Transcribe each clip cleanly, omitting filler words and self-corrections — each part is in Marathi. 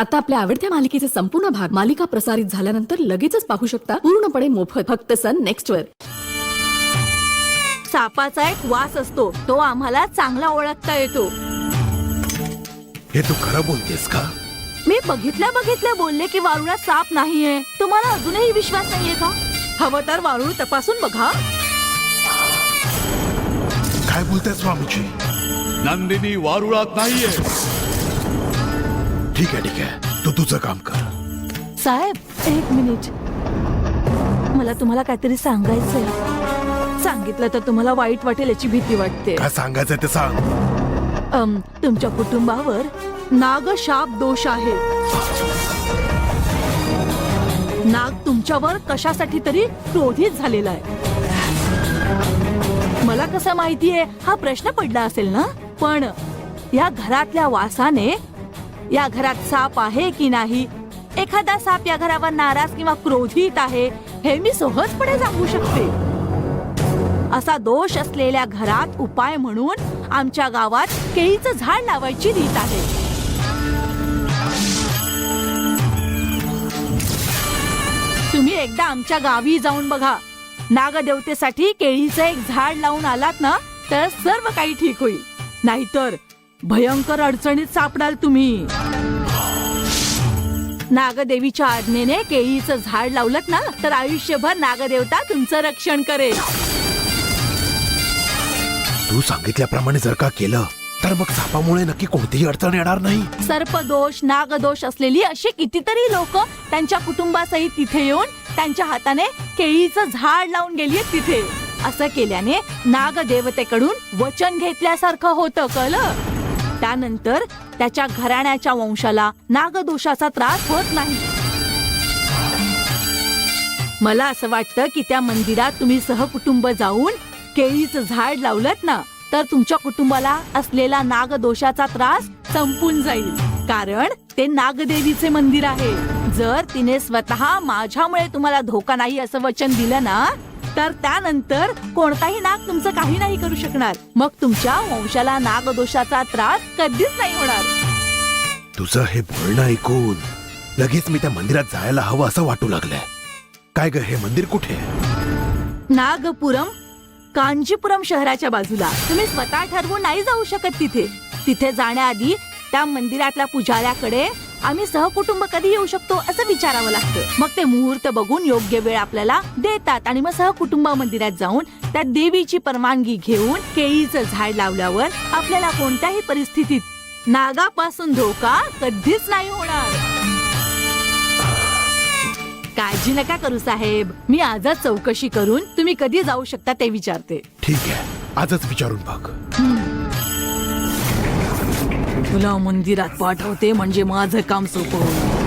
आता आपल्या आवडत्या मालिकेचे संपूर्ण भाग मालिका प्रसारित झाल्यानंतर लगेचच पाहू शकता पूर्णपणे मोफत फक्त सन नेक्स्ट वर. सापाचा एक वास असतो, तो आम्हाला चांगला ओळखता येतो. हे तू खरं बोलतेस का? मी बघितल्या बोलले की वारुळात साप नाहीये. तुम्हाला अजूनही विश्वास नाहीये का? हवं तर वारुळ तपासून बघा. काय बोलतेस स्वामीजी? नंदिनी वारुळात नाहीये. ठीक आहे तू तुझं काम कर. साहेब, एक मिनिट, मला तुम्हाला काहीतरी सांगायचंय. सांगितलं तर तुम्हाला वाईट वाटेल याची भीती वाटते. काय सांगायचं ते सांग. तुमच्या कुटुंबावर नागशाप दोष आहे. नाग तुमच्यावर कशासाठी तरी क्रोधित झालेला आहे. मला कसं माहितीये हा प्रश्न पडला असेल ना, पण या घरातल्या वासाने या घरात साप आहे की नाही, एखादा साप या घरावर नाराज किंवा क्रोधित आहे हे मी सहजपणे सांगू शकते. असा दोष असलेल्या घरात उपाय म्हणून आमच्या गावात केळीचं झाड लावायची रीत आहे. तुम्ही एकदा आमच्या गावी जाऊन बघा. नागदेवतेसाठी केळीचं एक झाड लावून आलात ना तर सर्व काही ठीक होईल. नाहीतर भयंकर अडचणीत सापडाल तुम्ही. नागदेवीच्या आज्ञेने केळीचं झाड लावलत ना तर आयुष्यभर नागदेवता तुमचं रक्षण करेल. तू सांगितल्याप्रमाणे जर का केलं तर मग सापामुळे नक्की कोणतीही अडचण येणार नाही. सर्पदोष, नागदोष असलेली अशी कितीतरी लोक त्यांच्या कुटुंबासहित तिथे येऊन त्यांच्या हाताने केळीचं झाड लावून गेली तिथे. असं केल्याने नागदेवतेकडून वचन घेतल्यासारखं होतं, कळलं? त्यानंतर त्याच्या घराण्याच्या वंशाला नागदोषाचा त्रास होत नाही. मला असं वाटतं की त्या मंदिरात तुम्ही सहकुटुंब जाऊन केळीचं झाड लावलत ना तर तुमच्या कुटुंबाला असलेला नागदोषाचा त्रास संपून जाईल. कारण ते नागदेवीचे मंदिर आहे. जर तिने स्वतः माझ्यामुळे तुम्हाला धोका नाही असं वचन दिलं ना तर त्यानंतर कोणताही नाग तुमचं काही नाही करू शकणार. मग तुमच्या वंशाला नागदोषाचा त्रास कधीच नाही होणार. तुझं हे बोलणं ऐकून लगेच मी त्या मंदिरात जायला हवं असं वाटू लागलंय. काय ग, हे मंदिर कुठे? नागपुरम, कांचीपुरम शहराच्या बाजूला. तुम्ही स्वतः ठरवून नाही जाऊ शकत तिथे. तिथे जाण्याआधी त्या मंदिरातल्या पुजाऱ्याकडे आम्ही सहकुटुंब कधी येऊ शकतो असं विचारावं लागतं. मग ते मुहूर्त बघून योग्य वेळ आपल्याला देतात आणि मग सहकुटुंब मंदिरात जाऊन त्या देवीची परवानगी घेऊन केळीचं झाड लावल्यावर आपल्याला कोणत्याही परिस्थितीत नागापासून धोका कधीच नाही होणार. काळजी नका करू साहेब, मी आजच चौकशी करून तुम्ही कधी जाऊ शकता ते विचारते. ठीक आहे, आजच विचारून बघ. तुला मंदिरात पाठवते म्हणजे माझं काम सोपं होईल.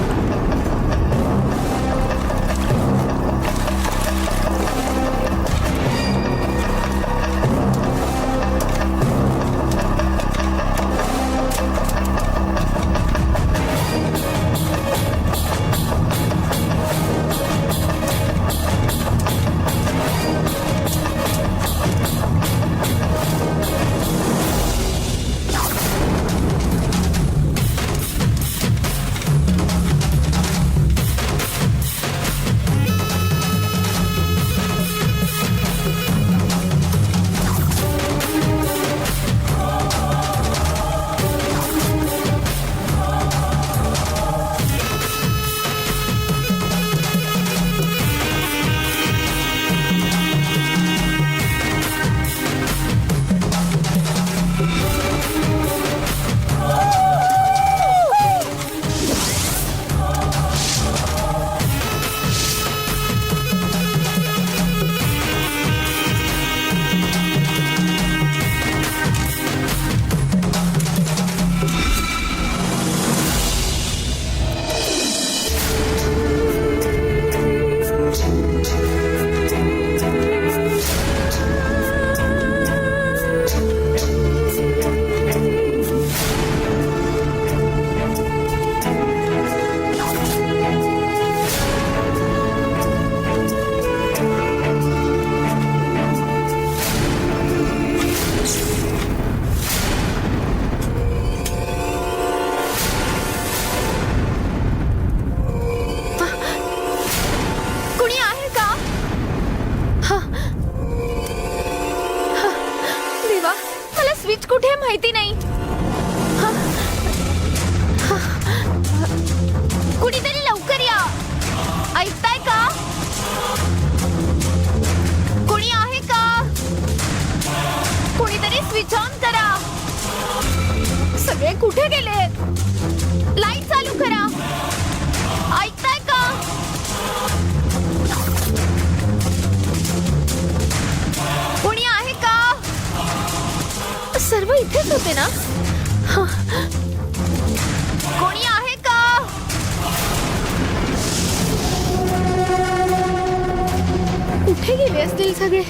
गेले असतील सगळे.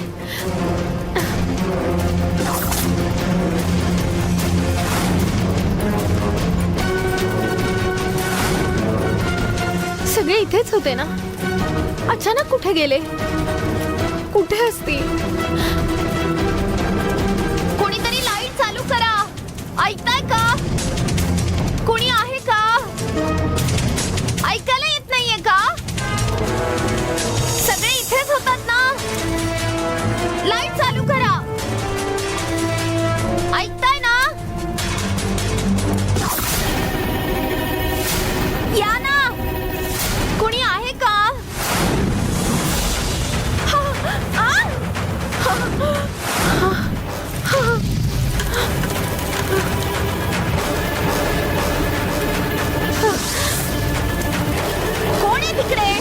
सगळे इथेच होते ना. अचानक कुठे गेले? कुठे असतील? कोणीतरी लाईट चालू करा. ऐकताय का? कोणी आहे का? ऐकायला येत नाहीये का? सगळे इथेच होतात ना. लाईट चालू करा. ऐकताय ना? या ना. कोणी आहे का? कोण आहे तिकडे?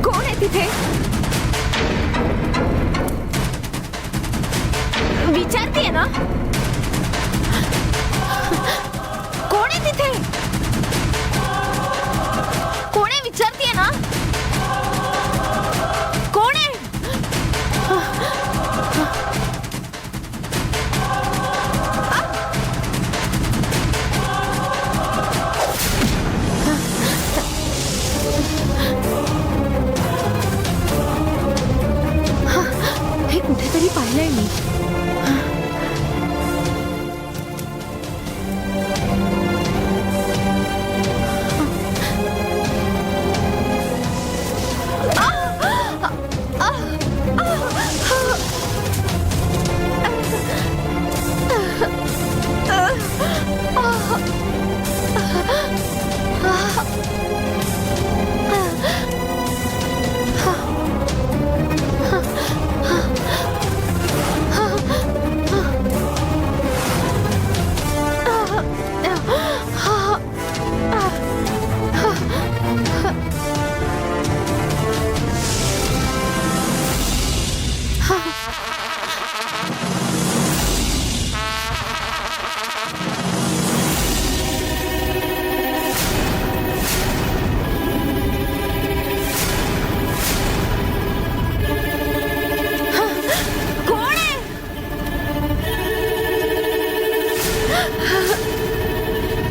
कोण आहे तिथे? विचारतीये ना. कोण आहे तिथे? कोण आहे विचारतीये ना. कोण आहे? हे कुठेतरी पाहिलंय मी.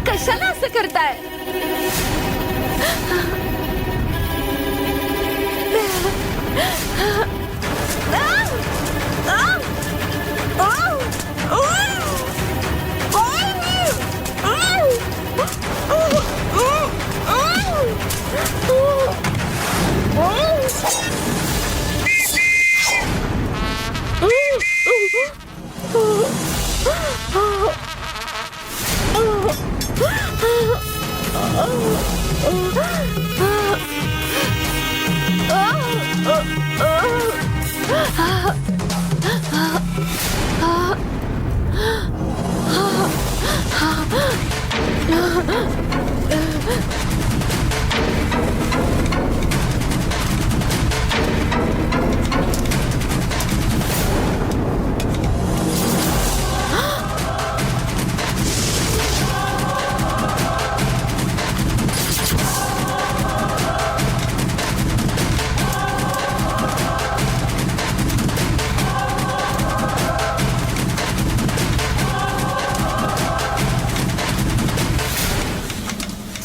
कशाला असं करताय?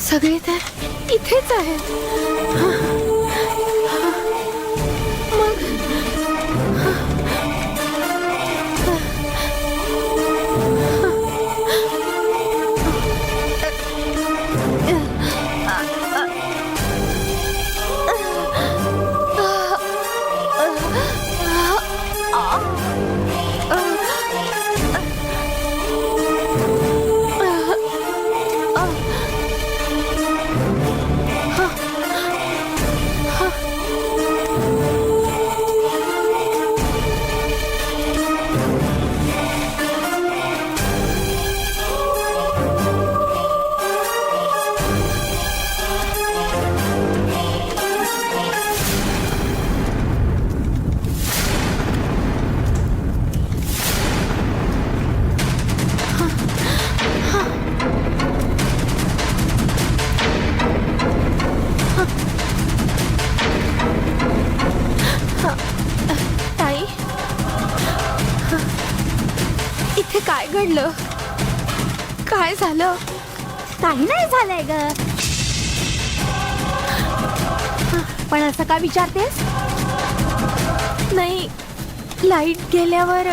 सगळे तर इथेच आहे. घडलं? काय झालं? काही नाही झालंय ग. पण असं का विचारतेस? नाही, लाईट गेल्यावर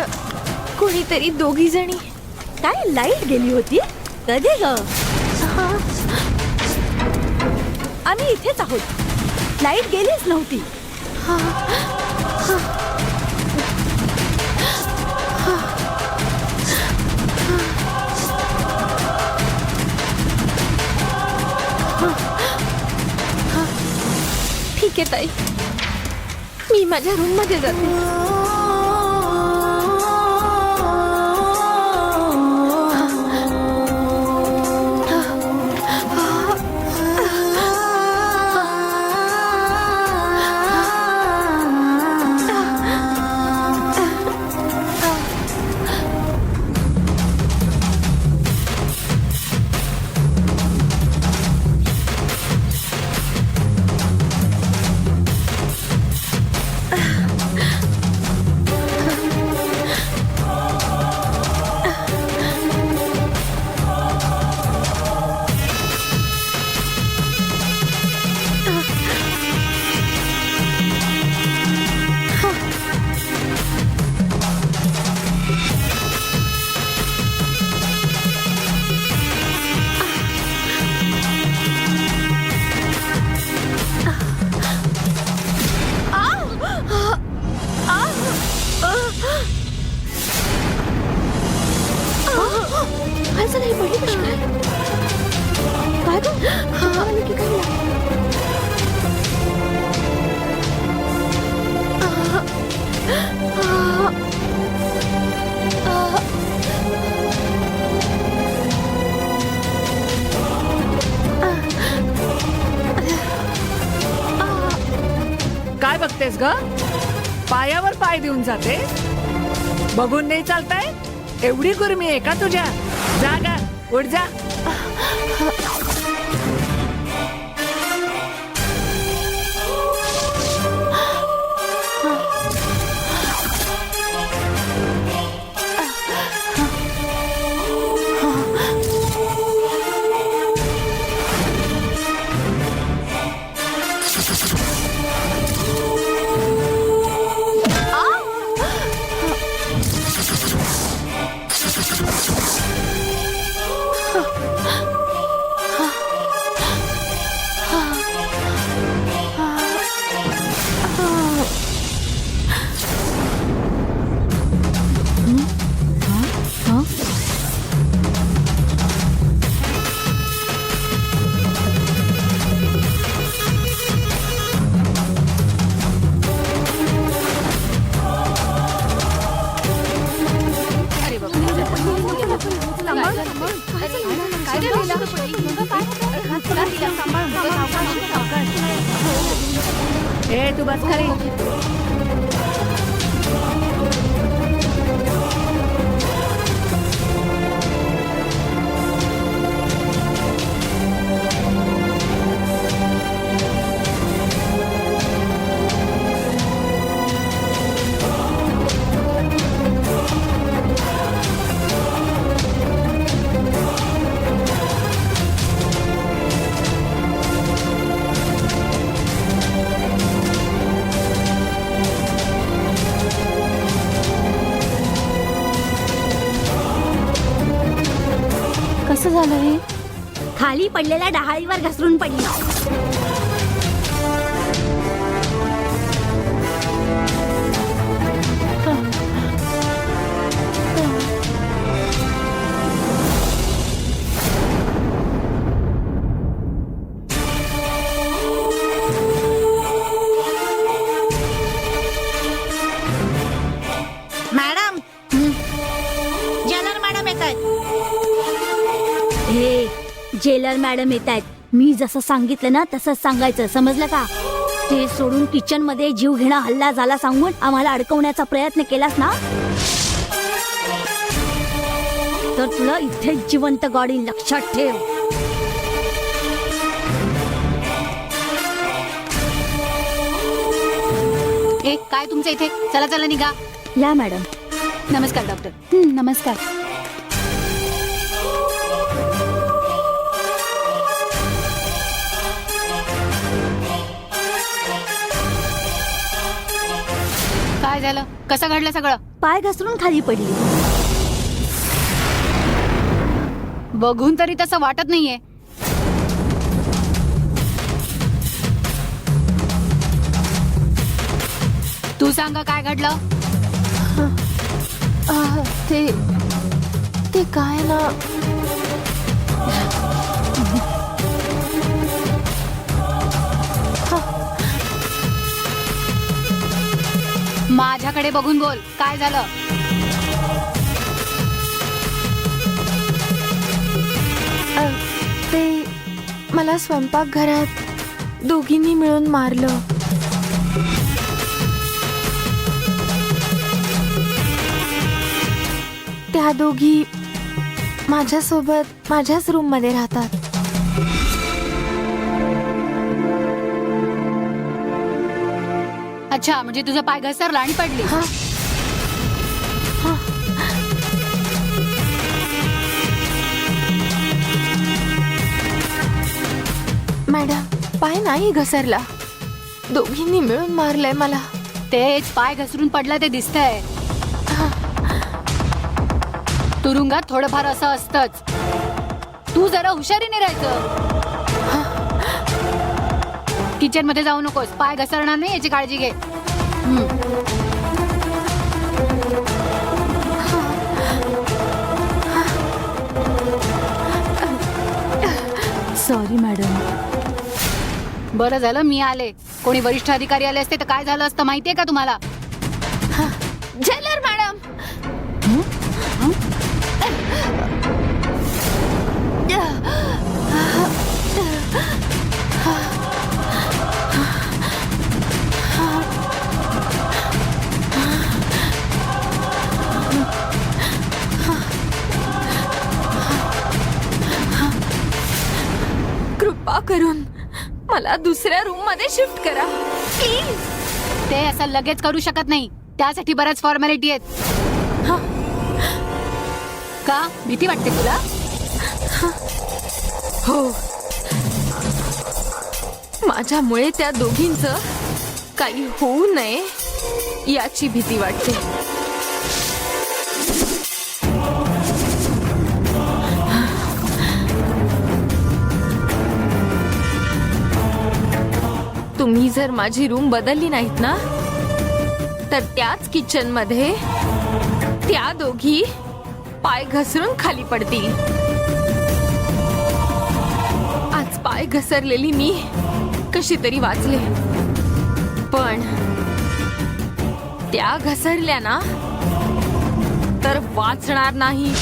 कोणीतरी दोघी जणी. काय लाईट गेली होती? कधी ग? आम्ही इथेच आहोत. लाईट गेलीच नव्हती. ठीक आहे ताई, मी माझ्या रूम मध्ये जाते. असं नाही पडली कशी काय? काय गं? तुम्हाला नक्की काय लागलं? काय बघतेस ग? पायावर पाय देऊन जाते. बघून नाही चालताय? एवढी गुरमी आहे का तुझ्या? जा ग, उठ जा. ए तू बस खाली. कसं झालं हे? खाली पडलेल्या डहाळीवर घसरून पडली. मॅडम, जेलर मॅडम येत आहेत. हे जेलर मॅडम येत आहेत. मी जसं सांगितलं ना तसंच सांगायचं, समजलं का? ते सोडून किचन मध्ये जीव घेणा हल्ला झाला सांगून आम्हाला अडकवण्याचा प्रयत्न केलास ना, तर तुला इथेच जिवंत गाडी, लक्षात ठेव. काय तुमचं इथे? चला चला निघा. या मॅडम. नमस्कार डॉक्टर. नमस्कार. काय झालं? कसं घडलं सगळं? पाय घसरून खाली पडली. बघून तरी तसं वाटत नाहीये. तू सांग काय घडलं? ते काय ना, माझ्याकडे बघून बोल, काय झालं? ते मला स्वयंपाकघरात दोघींनी मिळून मारलं. त्या दोघी माझ्यासोबत माझ्याच रूम मध्ये राहतात. अच्छा, म्हणजे तुझा पाय घसरला आणि पडली. हा. मॅडम, पाय नाही घसरला, दोघींनी मिळून मारलंय मला. तेच पाय घसरून पडला ते दिसतंय. तुरुंगात थोडंफार असं असतंच. तू जरा हुशारीने राहायचं. किचन मध्ये जाऊ नकोस, पाय घसरणार नाही याची काळजी घे. Sorry madam. बरं झालं मी आले. कोणी वरिष्ठ अधिकारी आले असते तर काय झालं असतं माहितीये का तुम्हाला? जेलर मॅडम, कृपा करून मला दुसऱ्या रूम मध्ये शिफ्ट करा प्लीज. ते असं लगेच करू शकत नाही, त्यासाठी बऱ्याच फॉर्मॅलिटी आहेत. का भीती वाटते तुला? हो, माझ्यामुळे त्या दोघींचं काही होऊ नये याची भीती वाटते. तुम्ही जर माझी रूम बदलली नाहीत ना, तर त्याच किचन मध्ये त्या दोघी पाय घसरून खाली पडतील. आज पाय घसरलेली मी कशी तरी वाचले, पण त्या घसरल्या ना तर वाचणार नाही.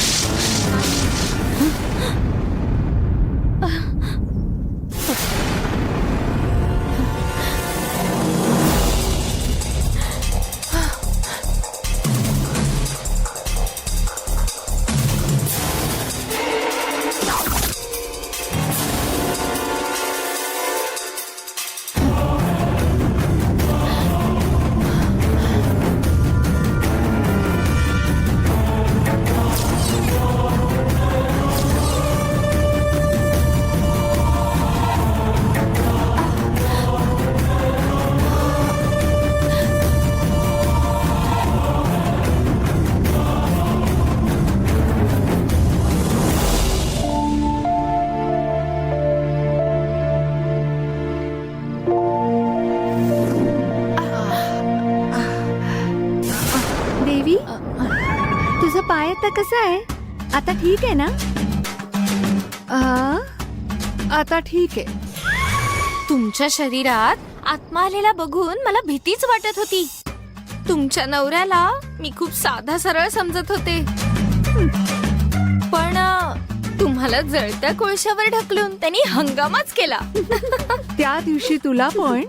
देवी, तुझा पाय आता कसा आहे? आता ठीक आहे ना? आता ठीक आहे. तुमच्या शरीरात आत्मा आलेला बघून मला भीतीच वाटत होती. तुमच्या नवऱ्याला मी खूप साधा सरळ समजत होते, पण तुम्हाला जळत्या कोळशावर ढकलून त्यांनी हंगामाच केला. त्या दिवशी तुला पण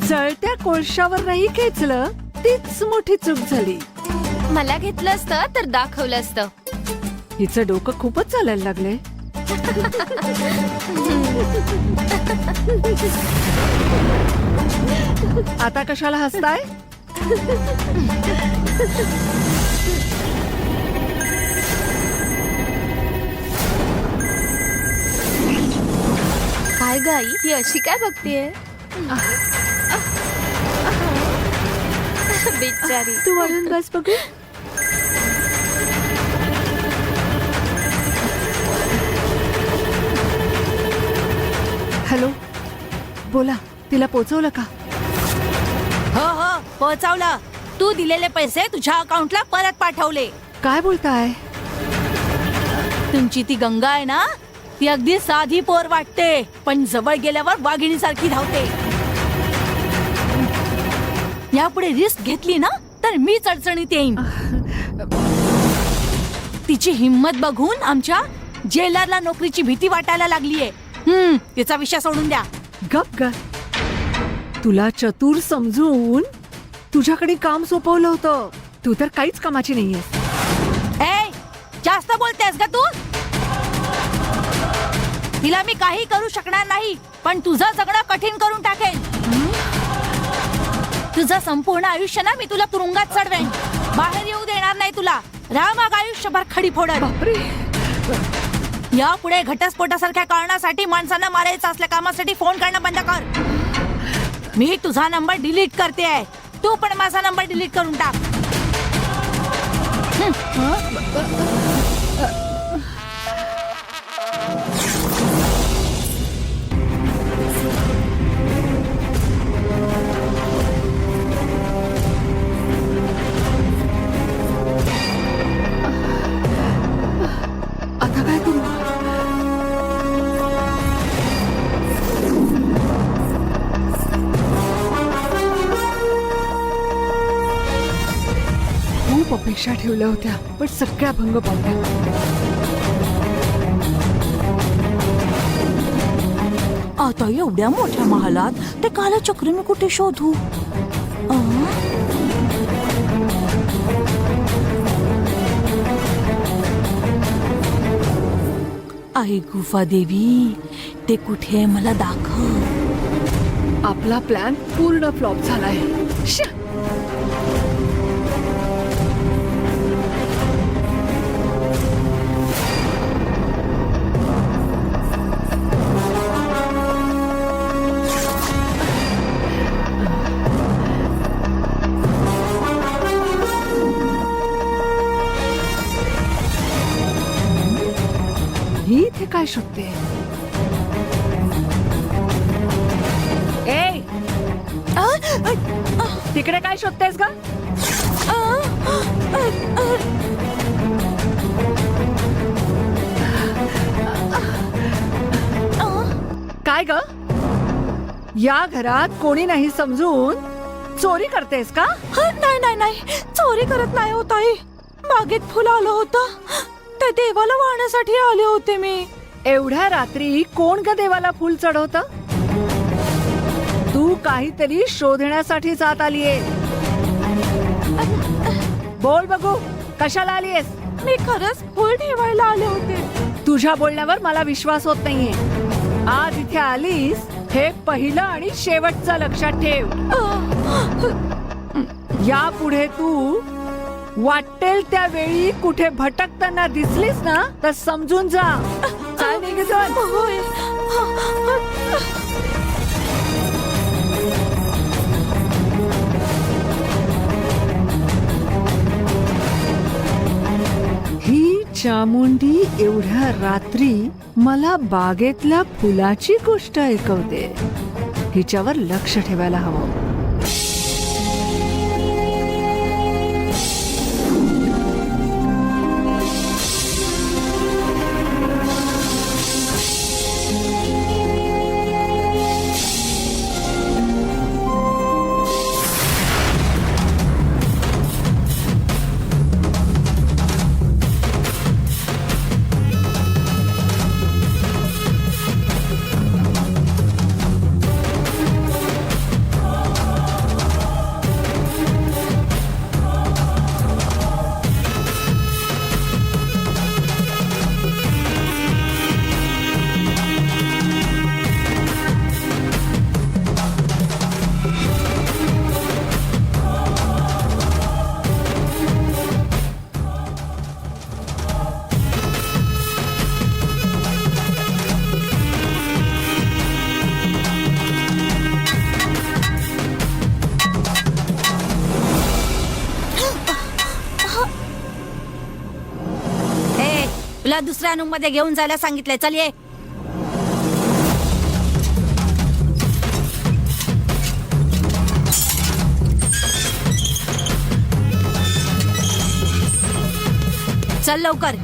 जळत्या कोळशावर नाही खेचलं, तीच मोठी चूक झाली. मला घेतलं असतं तर दाखवलं असतं. हिचं डोकं खूपच चालायला लागलंय. आता कशाला हसताय? काय गाई, ही अशी काय बघतेय? बिचारी. तू वळून बस बघू. हॅलो बोला, तिला पोचवलं का? हो हो पोहोचवलं. तू दिलेले पैसे तुझ्या अकाउंटला परत पाठवले. काय बोलताय? तुमची ती गंगा आहे ना, ती अगदी साधी पोर वाटते, पण जवळ गेल्यावर वाघिणीसारखी धावते. यापुढे रिस्क घेतली ना तर मीच अडचणीत येईन. तिची हिम्मत बघून आमच्या जेलरला नोकरीची भीती वाटायला लागलीये. तिचा विषय सोडून द्या. गप ग. तुला चतुर समजून तुझ्याकडे काम सोपवलं होतं. तू तर काहीच कामाची नाहीये. ए जास्त बोलतेस का तू? तिला मी काही करू शकणार नाही, पण तुझं जगणं कठीण करून टाकेन. तुझं संपूर्ण आयुष्य ना मी तुला तुरुंगात चढवेन. बाहेर येऊ देणार नाही तुला. रामाग आयुष्यभर खडी फोडत. बापरे. यापुढे घटस्फोटासारख्या कारणासाठी माणसांना मारायचं असल्या कामासाठी फोन करणं बंद कर. मी तुझा नंबर डिलीट करते. तू पण माझा नंबर डिलीट करून टाक. आता काय करू? खूप अपेक्षा ठेवल्या होत्या, पण सगळ्या भंग पावल्या. आता एवढ्या मोठ्या महालात ते कालचक्र मी कुठे शोधू? आई गुफा देवी, ते कुठे आहे मला दाखव. आपला प्लॅन पूर्ण फ्लॉप झालाय. श्या. ही इथे काय शोधते? ए तिकडे काय शोधतेस ग? काय ग? या घरात कोणी नाही समजून चोरी करतेस का? नाही नाही नाही, चोरी करत नाही होत आई. बागेत फुलं आलं होतं, ते देवाला वाहण्यासाठी आले होते मी. एवढ्या रात्री कोण ग देवाला फुल चढवत? तू काहीतरी शोधण्यासाठी जात आलीये. बोल बघू, कशाला आलीयेस? मी खरंच फुल ठेवायला आले होते. तुझ्या बोलण्यावर मला विश्वास होत नाहीये. आज इथे आलीस हे पहिलं आणि शेवटचं लक्षात ठेव. यापुढे तू वाटेल त्या वेळी कुठे भटकताना दिसलीस ना तर समजून जा. चाल निघून. होय. ही चामुंडी एवढ्या रात्री मला बागेतल्या फुलाची गोष्ट ऐकवते. हिच्यावर लक्ष ठेवायला हवं. तुला दुसऱ्या रूम मध्ये घेऊन जायला सांगितलंय. चल ये. चल लवकर.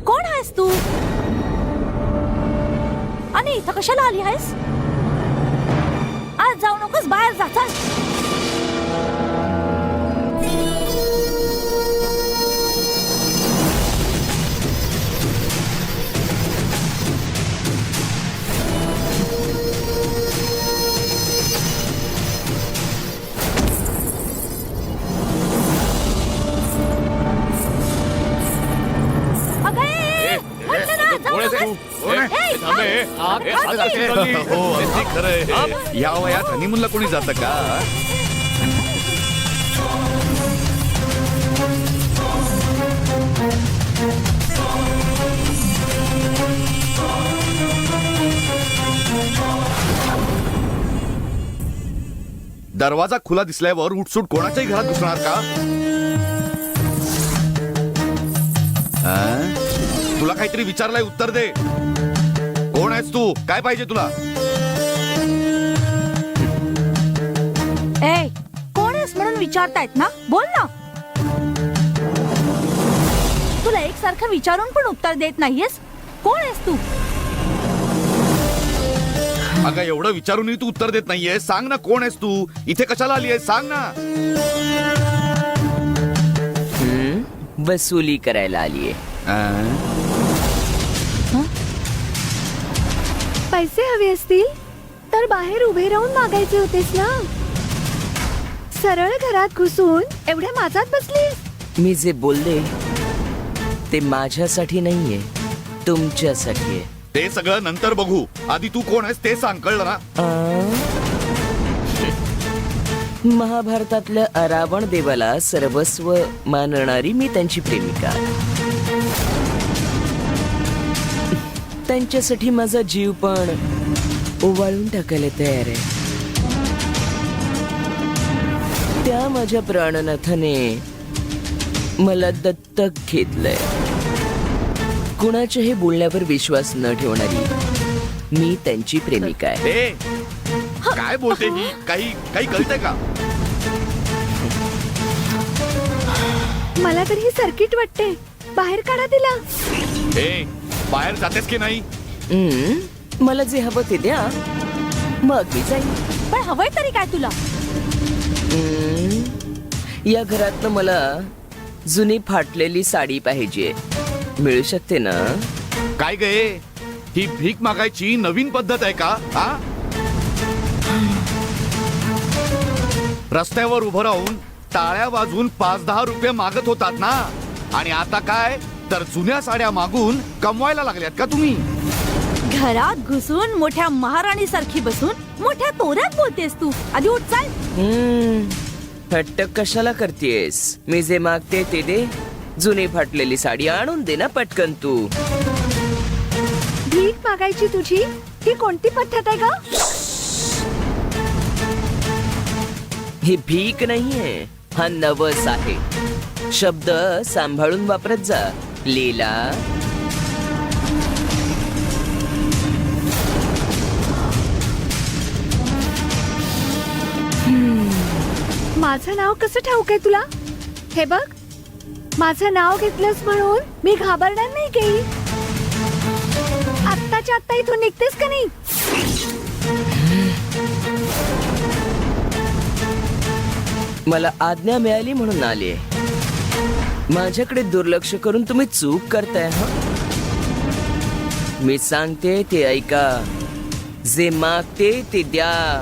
कोण आहेस तू? आणि इथं कशाला आली आहेस? आज जाऊ नकोस, बाहेर जा. चल. या वयात हनीमूनला कोणी जातं का? दरवाजा खुला दिसल्यावर उठसूट कोणाच्याही घरात घुसणार का? तुला काहीतरी विचारलंय, उत्तर दे. कोण आहेस तू? काय पाहिजे तुला? ए, कोण आहेस म्हणून विचारतायत ना? बोल ना. तुला एकसारखं विचारून पण उत्तर देत नाहीयेस. कोण आहेस तू? अगं एवढं विचारूनही तू उत्तर देत नाहीये. सांग ना, कोण आहेस तू? इथे कशाला आली आहेस? सांग ना. वसुली करायला आलीये. पैसे हवे असतील तर बाहेर उभे राहून मागायचे होतेस ना. सरळ घरात घुसून एवढ्या माझ्यात बसलीस. मी जे बोलले ते माझ्यासाठी नाहीये, तुमच्यासाठी आहे. ते सगळं नंतर बघू. आधी तू कोण आहेस ते सांग, कळलं ना? महाभारतातल्या अरावण देवाला सर्वस्व मानणारी मी त्यांची प्रेमिका. त्यांच्यासाठी माझा जीव पण ओवाळून टाकायला तयार आहे. त्या माझ्या प्राणनाथाने मला दत्तक घेतलंय. कुणाच्याही बोलण्यावर विश्वास न ठेवणारी मी त्यांची प्रेमिका आहे. काय बोलते ही? काही कळतंय का? मला तर ही सर्किट वाटते. बाहेर काढा तिला. ए बाहेर जातेस की नाही? मला जे हवं ते द्या, मग मी जाईन. पण हवंय तरी काय तुला? या घरातनं मला जुनी फाटलेली साडी पाहिजे. मिळू शकते ना? काय गे, ही भीक मागायची नवीन पद्धत आहे का? हा, रस्त्यावर उभं राहून टाळ्या वाजून 5-10 रुपये मागत होतात ना, आणि आता काय तर जुन्या साड्या मागून कमवायला लागल्यात का तुम्ही? घरात घुसून मोठ्या महाराणी सारखी बसून मोठ्या तोऱ्यात बोलतेस तू. आधी उठ चाल. हट्ट कशाला करतेस? मी जे मागते ते दे. जुनी फाटलेली साडी आणून दे ना पटकन तू. भीक मागायची तुझी ही कोणती पद्धत आहे ग? ही भीक नाहीये, हा नवस आहे. शब्द सांभाळून वापरत जा लीला. माझं नाव कसं ठाऊक आहे तुला? हे बघ, माझं नाव घेतलंस म्हणून मी घाबरणार नाही काही. आत्ताच्या आत्ता इथून निघतेस का नाही? मला आज्ञा मिळाली म्हणून आले. माझ्याकडे दुर्लक्ष करून तुम्ही चूक करताय. हा, मी सांगते ते ऐका. जे मागते ते द्या.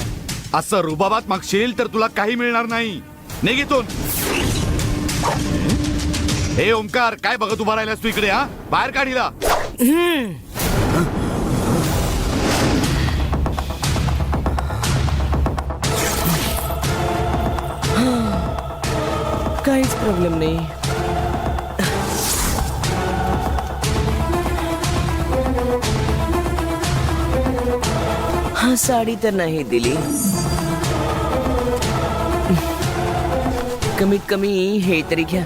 असं रुबाबात मागशील तर तुला काही मिळणार नाही. निघितून. हे ओंकार, काय बघत उभा राहिलास तू इकडे? हा, बाहेर काढीला. काहीच प्रॉब्लेम नाही. हा, साडी तर नाही दिली. कमीत कमी हे तरी घ्या.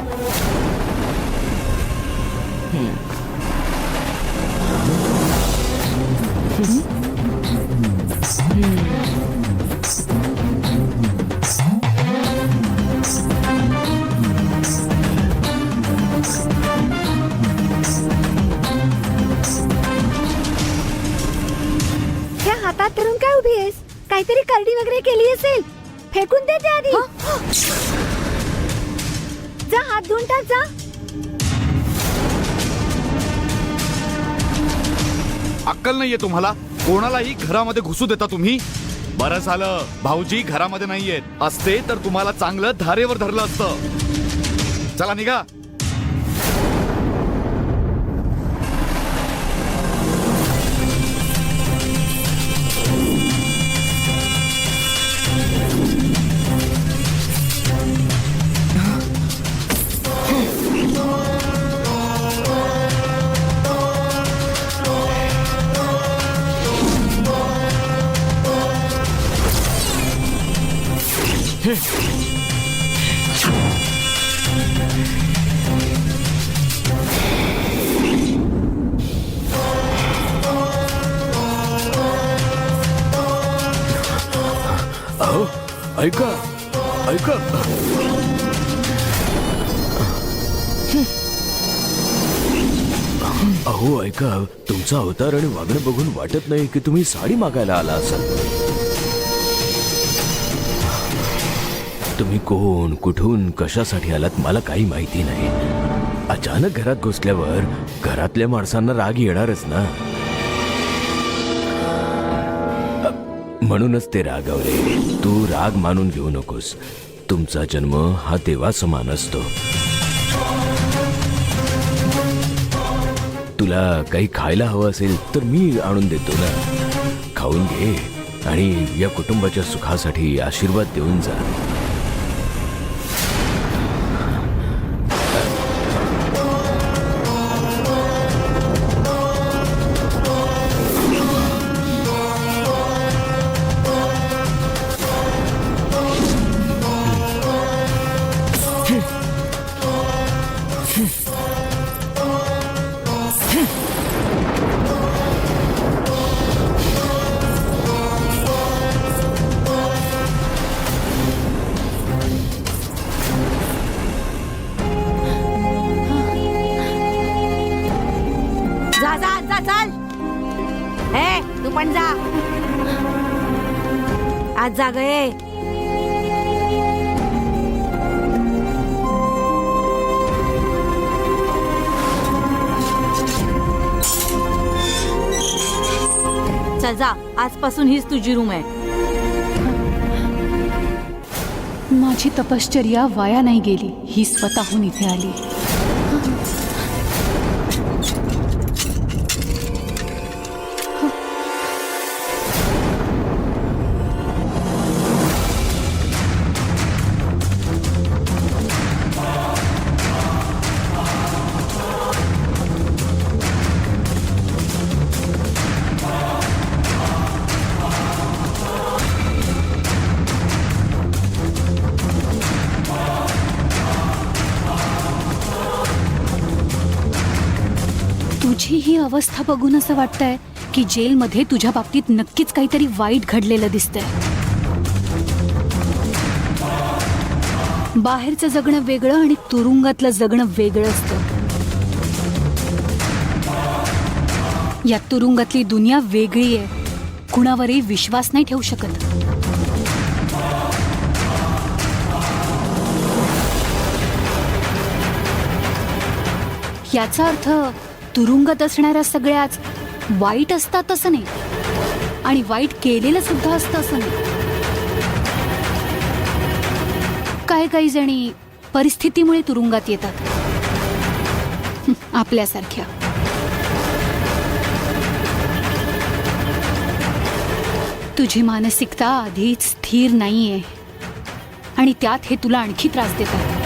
ह्या हातात धरून काय उभी आहेस? काहीतरी करडी वगैरे केली असेल. फेकून दे ते आधी. जा, हात धुवून टाक जा. अक्कल नाहीये तुम्हाला? कोणालाही घरामध्ये घुसू देता तुम्ही? बरं झालं भाऊजी घरामध्ये नाहीयेत. असते तर तुम्हाला चांगलं धारेवर धरलं असतं. चला निघा. अहो, ऐका ऐका. अहो ऐका, तुमचा अवतार आणि वागणं बघून वाटत नाही की तुम्ही साडी मागायला आला असाल. तुम्ही कोण, कुठून, कशासाठी आलात मला काही माहिती नाही. अचानक घरात घुसल्यावर घरातल्या माणसांना राग येणारच ना. म्हणूनच ते रागावले. तू राग मानून घेऊ नकोस. तुमचा जन्म हा देवासमान असतो. तुला काही खायला हवं असेल तर मी आणून देतो ना. खाऊन घे आणि या कुटुंबाच्या सुखासाठी आशीर्वाद देऊन जा. जा आत जा, चल. ए तू पण जा. आज जा गे. चल जा, आजपासून हीच तुझी रूम आहे. माझी तपश्चर्या वाया नाही गेली. ही स्वतःहून इथे आली. तुझी ही अवस्था बघून असं वाटतंय की जेलमध्ये तुझ्या बाबतीत नक्कीच काहीतरी वाईट घडलेलं दिसतंय. बाहेरचं जगणं वेगळं आणि तुरुंगातलं जगणं वेगळं असतं. या तुरुंगातली दुनिया वेगळी आहे. कुणावरही विश्वास नाही ठेवू शकत. याचा अर्थ तुरुंगात असणाऱ्या सगळ्याच वाईट असतात असं नाही, आणि वाईट केलेलं सुद्धा असतं असं नाही. काही जणी परिस्थितीमुळे तुरुंगात येतात, आपल्यासारख्या. तुझी मानसिकता आधीच स्थिर नाहीये आणि त्यात हे तुला आणखी त्रास देतात.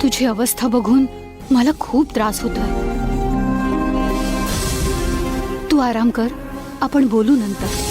तुझी अवस्था बघून मला खूप त्रास होतोय. तू आराम कर, आपण बोलू नंतर.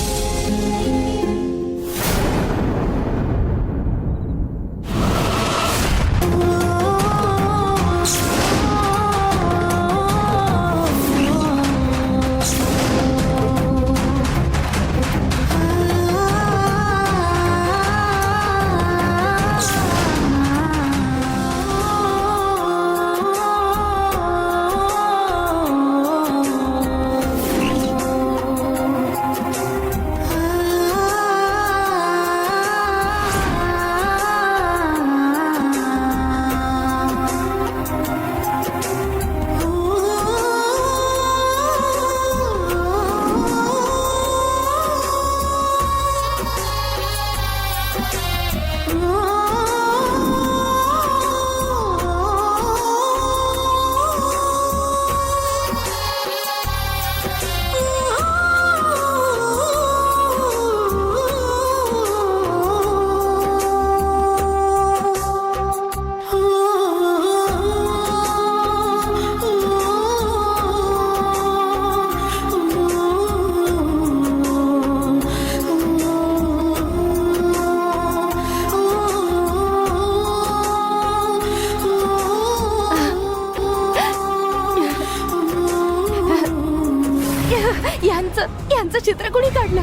यांचं चित्र कोणी काढलं?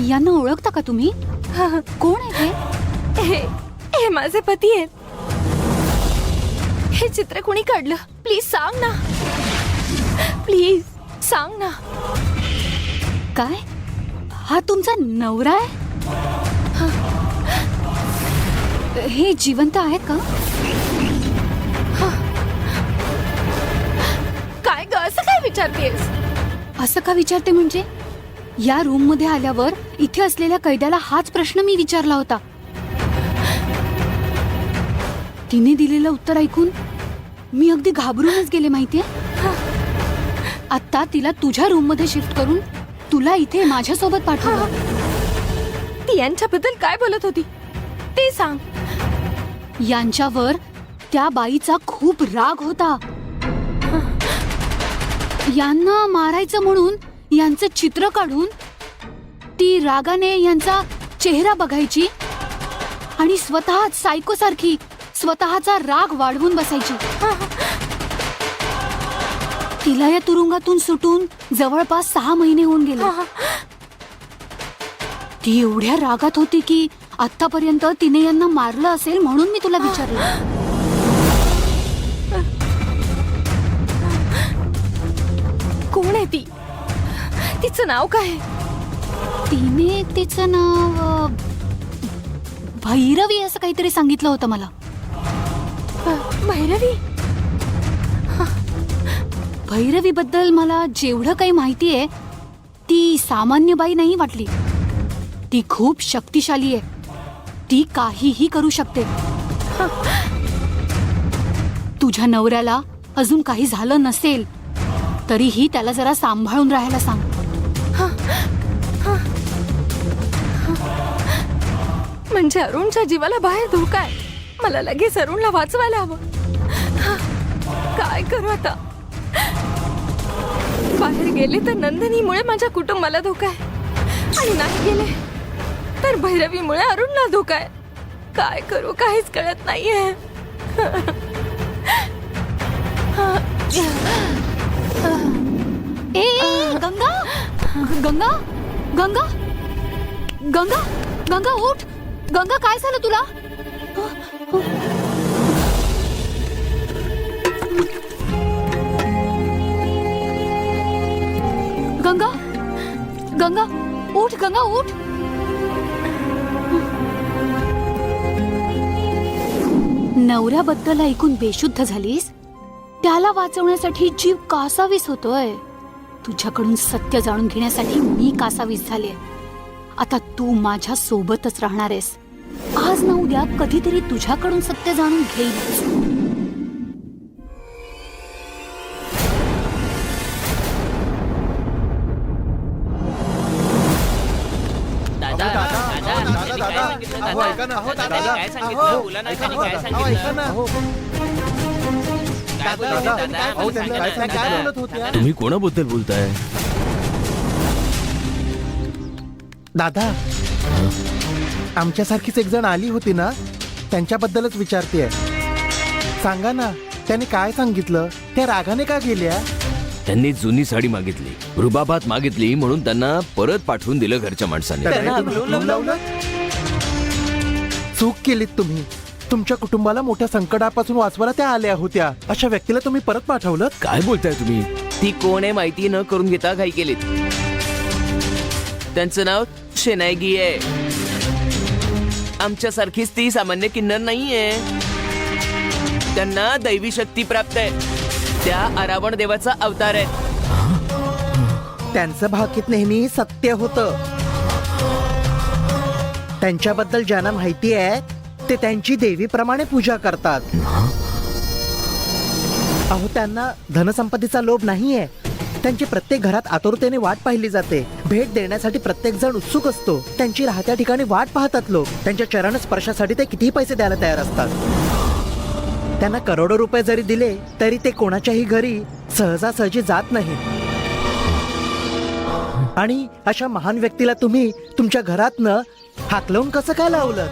यांना ओळखता का तुम्ही? कोण आहे ते? हे माझे पती आहेत. हे चित्र कोणी काढलं? प्लीज सांग ना, प्लीज सांग ना. काय हा तुमचा नवरा आहे? हे जिवंत आहेत का? काय ग, असं काय विचारतेस? असं का विचारते म्हणजे? या रूम मध्ये आल्यावर इथे असलेल्या कैद्याला हाच प्रश्न मी विचारला होता. तिने दिलेलं उत्तर ऐकून मी अगदी घाबरूनच गेले माहितीये. आता तिला तुझ्या रूम मध्ये शिफ्ट करून तुला इथे माझ्यासोबत पाठवलं. ती यांच्याबद्दल काय बोलत होती ते सांग. यांच्यावर त्या बाईचा खूप राग होता. यांना मारायचं म्हणून यांचं चित्र काढून ती रागाने यांचा चेहरा बघायची आणि स्वतः सायको सारखी स्वतःचा राग वाढवून बसायची. तिला या तुरुंगातून सुटून जवळपास 6 महिने होऊन गेले. ती एवढ्या रागात होती की आतापर्यंत तिने यांना मारलं असेल म्हणून मी तुला विचारलं. तिचं नाव काय? तिने तिचं नाव भैरवी असं काहीतरी सांगितलं होतं मला. भैरवी? भैरवी बद्दल मला जेवढं काही माहिती आहे ती सामान्य बाई नाही वाटली. ती खूप शक्तिशाली आहे. ती काहीही करू शकते. तुझ्या नवऱ्याला अजून काही झालं नसेल तरीही त्याला जरा सांभाळून राहायला सांग. म्हणजे अरुणच्या जीवाला बाहेर धोका आहे. मला लगेच अरुणला वाचवायला हवं. काय करू आता? बाहेर गेले तर नंदिनीमुळे माझ्या कुटुंबाला धोका आहे आणि नाही गेले तर भैरवीमुळे अरुणला धोका आहे. काय करू काहीच कळत नाहीये. ए गंगा गंगा गंगा गंगा गंगा उठ. गंगा काय झालं तुला? गंगा गंगा उठ. गंगा उठ. नवऱ्याबद्दल ऐकून बेशुद्ध झालीस? त्याला वाचवण्यासाठी जीव कासावीस होतोय. तुझ्याकडून सत्य जाणून घेण्यासाठी मी कासावीस झाले. आता तू माझ्या सोबतच राहणार आहेस. आज ना उद्या कधीतरी तुझ्याकडून सत्य जाणून घेईन. तुम्ही कोणाबद्दल बोलताय? दादा, आमच्यासारखीच एक जण आली होती ना, त्यांच्याबद्दलच विचारतेय. सांगा ना, त्याने काय सांगितलं? त्या रागाने का गेल्या? त्यांनी जुनी साडी मागितली, रुबाबात मागितली म्हणून त्यांना परत पाठवून दिलं घरच्या माणसाने. त्याने तुम्ही लावलं? चूक केलीत तुम्ही. तुमच्या कुटुंबाला मोठ्या संकटापासून वाचवायला त्या आल्या होत्या. अशा व्यक्तीला तुम्ही परत पाठवलं? काय बोलताय तुम्ही? ती कोण आहे माहिती न करून घेता घाई केलीत. त्यांचं नाव शेनायगी आहे. आमच्यासारखीच ती सामान्य किन्नर नाहीये. त्यांना दैवी शक्ती प्राप्त आहे. त्या अरावण देवाचा अवतार आहे. त्यांचं भाकीत नेहमी सत्य होतं. त्यांच्याबद्दल ज्यांना माहिती आहे ते त्यांची देवीप्रमाणे पूजा करतात. अहो, त्यांना धनसंपत्तीचा लोभ नाहीये. त्यांची प्रत्येक घरात आतुरतेने वाट पाहिली जाते. भेट देण्यासाठी प्रत्येक जण उत्सुक असतो. त्यांची राहत्या ठिकाणी वाट पाहतात लोक. त्यांच्या चरण स्पर्शासाठी ते कितीही पैसे द्यायला तयार असतात. त्यांना करोडो रुपये जरी दिले तरी ते कोणाच्याही घरी सहजासहजी जात नाही. आणि अशा महान व्यक्तीला तुम्ही तुमच्या घरातनं हाकलवून कसं काय लावलं?